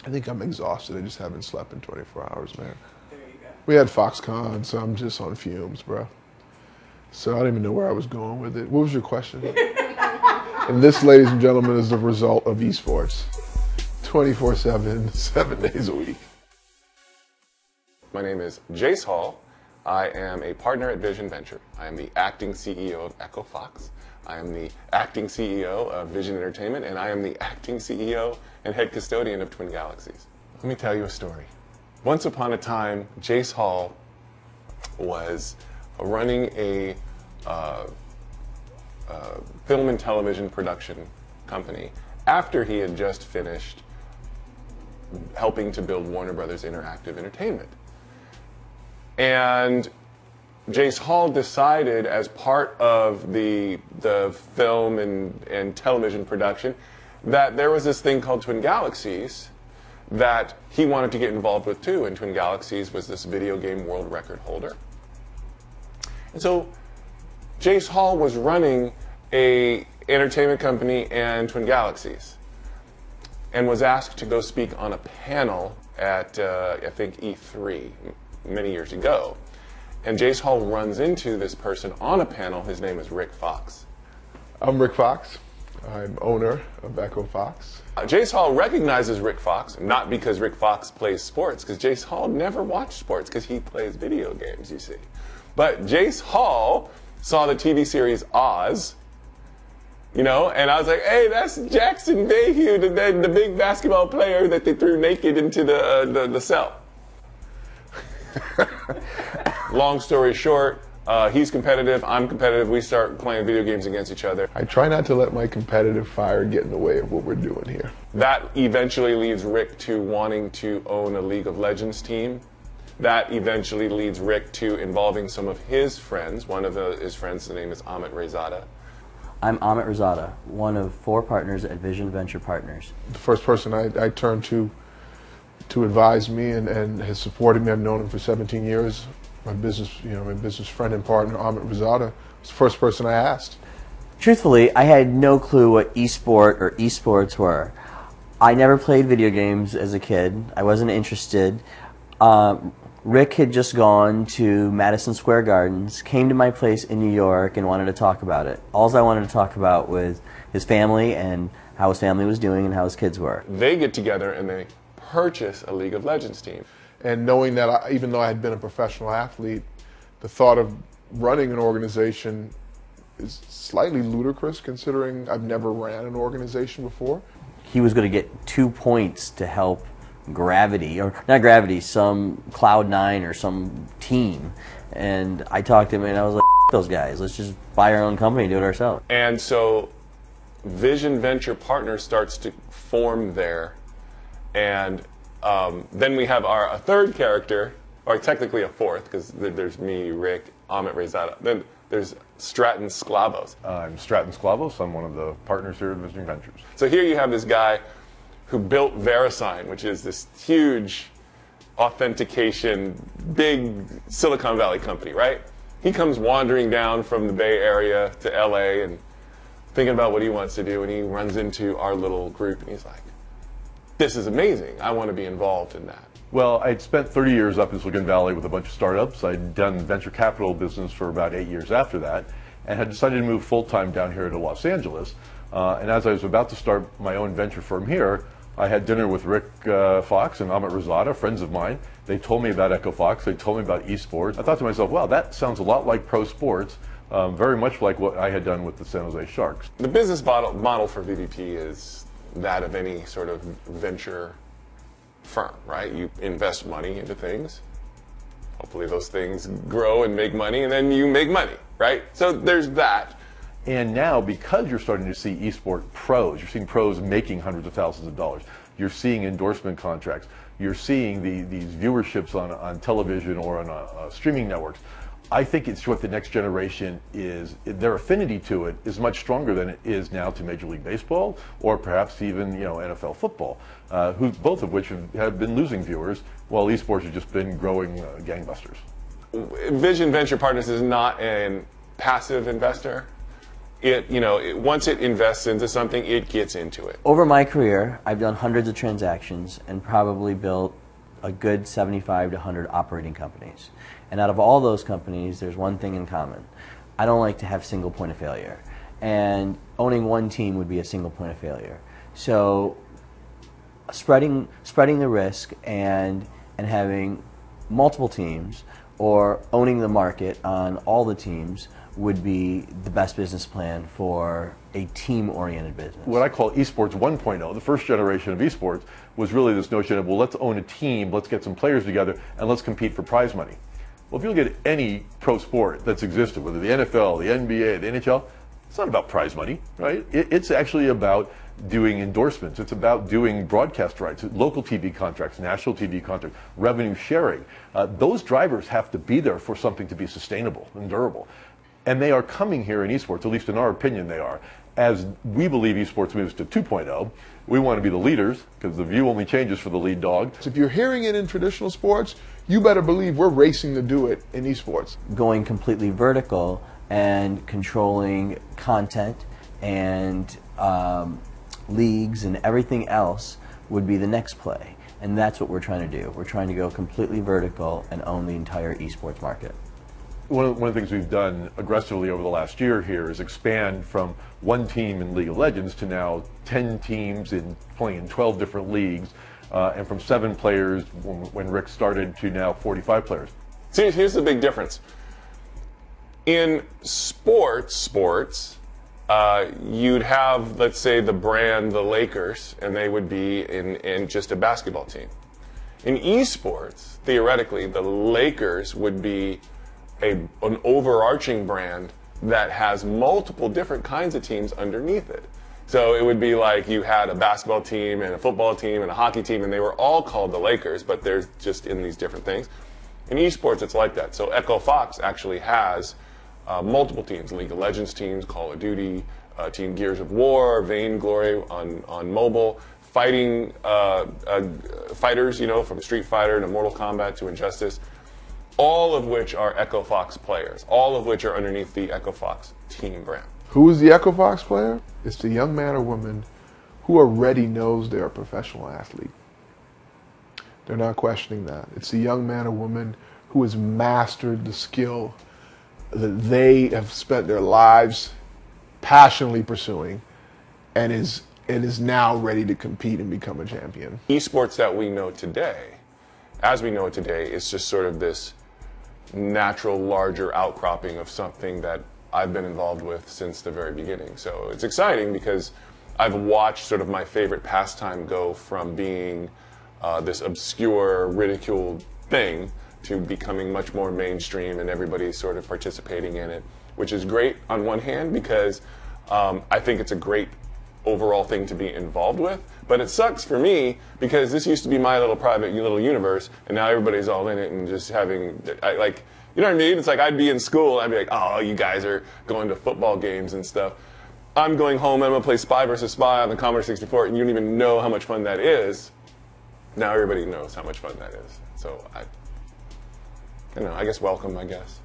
I think I'm exhausted. I just haven't slept in 24 hours, man. There you go. We had Foxconn, so I'm just on fumes, bro. So I don't even know where I was going with it. What was your question? And this, ladies and gentlemen, is the result of esports. 24/7, 7 days a week. My name is Jace Hall. I am a partner at Vision Venture. I am the acting CEO of Echo Fox. I am the acting CEO of Vision Entertainment, and I am the acting CEO and head custodian of Twin Galaxies. Let me tell you a story. Once upon a time, Jace Hall was running a film and television production company after he had just finished helping to build Warner Brothers Interactive Entertainment. And Jace Hall decided, as part of the film and television production, that there was this thing called Twin Galaxies that he wanted to get involved with too. And Twin Galaxies was this video game world record holder. And so Jace Hall was running a entertainment company and Twin Galaxies, and was asked to go speak on a panel at I think E3 many years ago. And Jace Hall runs into this person on a panel. His name is Rick Fox. I'm Rick Fox. I'm owner of Echo Fox. Jace Hall recognizes Rick Fox, not because Rick Fox plays sports, because Jace Hall never watched sports, because he plays video games, you see. But Jace Hall saw the TV series Oz, you know, and I was like, hey, that's Jackson Mayhew, the big basketball player that they threw naked into the cell. Long story short, he's competitive, I'm competitive, we start playing video games against each other. I try not to let my competitive fire get in the way of what we're doing here. That eventually leads Rick to wanting to own a League of Legends team. That eventually leads Rick to involving some of his friends. One of his friends, his name is Amit Rezada. I'm Amit Rezada, one of 4 partners at Vision Venture Partners. The first person I turned to advise me and has supported me. I've known him for 17 years. My business friend and partner, Amit Rezada, was the first person I asked. Truthfully, I had no clue what esport or esports were. I never played video games as a kid. I wasn't interested. Rick had just gone to Madison Square Gardens, came to my place in New York, and wanted to talk about it. All I wanted to talk about was his family and how his family was doing and how his kids were. They get together and they purchase a League of Legends team. And knowing that even though I had been a professional athlete, the thought of running an organization is slightly ludicrous considering I've never ran an organization before. He was going to get 2 points to help Gravity, or not Gravity, some Cloud9 or some team. And I talked to him and I was like, F those guys, let's just buy our own company and do it ourselves. And so Vision Venture Partners starts to form there. And then we have a third character, or technically a fourth, because there's me, Rick, Amit Rezada. Then there's Stratton Sklavos. I'm Stratton Sklavos. I'm one of the partners here at Vision Ventures. So here you have this guy who built VeriSign, which is this huge authentication, big Silicon Valley company, right? He comes wandering down from the Bay Area to LA and thinking about what he wants to do, and he runs into our little group and he's like, this is amazing, I want to be involved in that. Well, I'd spent 30 years up in Silicon Valley with a bunch of startups. I'd done venture capital business for about 8 years after that, and had decided to move full-time down here to Los Angeles. And as I was about to start my own venture firm here, I had dinner with Rick Fox and Amit Rezada, friends of mine. They told me about Echo Fox, they told me about esports. I thought to myself, wow, that sounds a lot like pro sports, very much like what I had done with the San Jose Sharks. The business model for VVP is that of any sort of venture firm, right? You invest money into things. Hopefully those things grow and make money, and then you make money, right? So there's that. And now, because you're starting to see esport pros, you're seeing pros making hundreds of thousands of dollars. You're seeing endorsement contracts. You're seeing these viewerships on television or on streaming networks. I think it's what the next generation is. Their affinity to it is much stronger than it is now to Major League Baseball or perhaps even NFL football, both of which have been losing viewers, while esports have just been growing gangbusters. Vision Venture Partners is not a passive investor. once it invests into something, it gets into it. Over my career, I've done hundreds of transactions and probably built a good 75 to 100 operating companies. And out of all those companies, there's one thing in common. I don't like to have single point of failure. And owning one team would be a single point of failure. So spreading the risk and having multiple teams or owning the market on all the teams would be the best business plan for a team-oriented business. What I call esports 1.0, the first generation of esports, was really this notion of, well, let's own a team, let's get some players together, and let's compete for prize money. Well, if you look at any pro sport that's existed, whether the NFL, the NBA, the NHL, it's not about prize money, right? It's actually about doing endorsements. It's about doing broadcast rights, local TV contracts, national TV contracts, revenue sharing. Those drivers have to be there for something to be sustainable and durable. And they are coming here in esports, at least in our opinion they are. As we believe esports moves to 2.0, we want to be the leaders, because the view only changes for the lead dog. If you're hearing it in traditional sports, you better believe we're racing to do it in esports. Going completely vertical and controlling content and leagues and everything else would be the next play. And that's what we're trying to do. We're trying to go completely vertical and own the entire esports market. One of the things we've done aggressively over the last year here is expand from one team in League of Legends to now 10 teams playing in 12 different leagues, and from 7 players when Rick started to now 45 players. See, here's the big difference. In sports, you'd have, let's say, the brand, the Lakers, and they would be in just a basketball team. In esports, theoretically, the Lakers would be an overarching brand that has multiple different kinds of teams underneath it. So it would be like you had a basketball team and a football team and a hockey team, and they were all called the Lakers, but they're just in these different things. In esports, it's like that. So Echo Fox actually has multiple teams, League of Legends teams, Call of Duty, Team Gears of War, Vainglory on mobile, fighting fighters, from Street Fighter to Mortal Kombat to Injustice, all of which are Echo Fox players, all of which are underneath the Echo Fox team brand. Who is the Echo Fox player? It's the young man or woman who already knows they're a professional athlete. They're not questioning that. It's the young man or woman who has mastered the skill that they have spent their lives passionately pursuing and is now ready to compete and become a champion. Esports that we know today, as we know it today, is just sort of this natural, larger outcropping of something that I've been involved with since the very beginning. So it's exciting because I've watched sort of my favorite pastime go from being this obscure, ridiculed thing to becoming much more mainstream, and everybody's sort of participating in it, which is great on one hand because I think it's a great overall thing to be involved with, but it sucks for me because this used to be my little private little universe, and now everybody's all in it and just having, you know what I mean? It's like I'd be in school, I'd be like, oh, you guys are going to football games and stuff. I'm going home and I'm gonna play Spy vs. Spy on the Commodore 64, and you don't even know how much fun that is. Now everybody knows how much fun that is. So I guess welcome, I guess.